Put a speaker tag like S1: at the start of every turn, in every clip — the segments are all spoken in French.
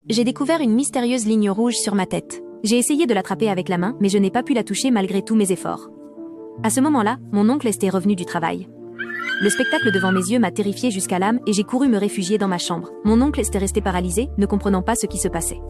S1: J'ai découvert une mystérieuse ligne rouge sur ma tête. J'ai essayé de l'attraper avec la main, mais je n'ai pas pu la toucher malgré tous mes efforts. À ce moment-là, mon oncle était revenu du travail. Le spectacle devant mes yeux m'a terrifié jusqu'à l'âme et j'ai couru me réfugier dans ma chambre. Mon oncle était resté paralysé, ne comprenant pas ce qui se passait.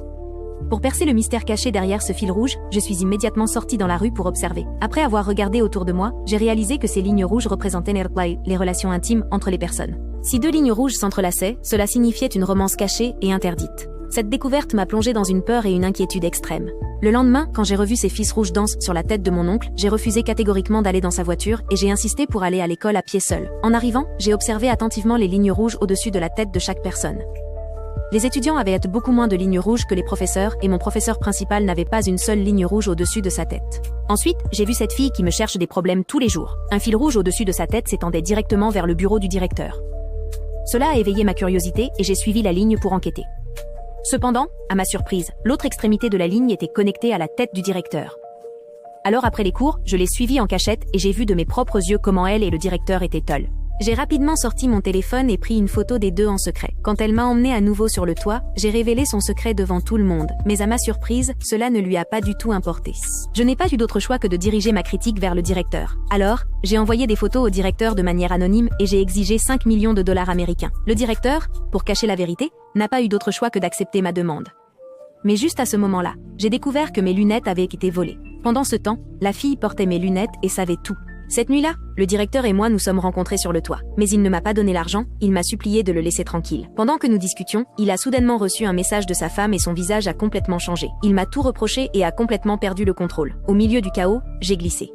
S1: Pour percer le mystère caché derrière ce fil rouge, je suis immédiatement sortie dans la rue pour observer. Après avoir regardé autour de moi, j'ai réalisé que ces lignes rouges représentaient les relations intimes entre les personnes. Si deux lignes rouges s'entrelaçaient, cela signifiait une romance cachée et interdite. Cette découverte m'a plongée dans une peur et une inquiétude extrêmes. Le lendemain, quand j'ai revu ces fils rouges denses sur la tête de mon oncle, j'ai refusé catégoriquement d'aller dans sa voiture et j'ai insisté pour aller à l'école à pied seul. En arrivant, j'ai observé attentivement les lignes rouges au-dessus de la tête de chaque personne. Les étudiants avaient beaucoup moins de lignes rouges que les professeurs et mon professeur principal n'avait pas une seule ligne rouge au-dessus de sa tête. Ensuite, j'ai vu cette fille qui me cherche des problèmes tous les jours. Un fil rouge au-dessus de sa tête s'étendait directement vers le bureau du directeur. Cela a éveillé ma curiosité et j'ai suivi la ligne pour enquêter. Cependant, à ma surprise, l'autre extrémité de la ligne était connectée à la tête du directeur. Alors après les cours, je l'ai suivie en cachette et j'ai vu de mes propres yeux comment elle et le directeur étaient tolls. J'ai rapidement sorti mon téléphone et pris une photo des deux en secret. Quand elle m'a emmené à nouveau sur le toit, j'ai révélé son secret devant tout le monde. Mais à ma surprise, cela ne lui a pas du tout importé. Je n'ai pas eu d'autre choix que de diriger ma critique vers le directeur. Alors, j'ai envoyé des photos au directeur de manière anonyme et j'ai exigé 5 millions de dollars américains. Le directeur, pour cacher la vérité, n'a pas eu d'autre choix que d'accepter ma demande. Mais juste à ce moment-là, j'ai découvert que mes lunettes avaient été volées. Pendant ce temps, la fille portait mes lunettes et savait tout. Cette nuit-là, le directeur et moi nous sommes rencontrés sur le toit. Mais il ne m'a pas donné l'argent, il m'a supplié de le laisser tranquille. Pendant que nous discutions, il a soudainement reçu un message de sa femme et son visage a complètement changé. Il m'a tout reproché et a complètement perdu le contrôle. Au milieu du chaos, j'ai glissé.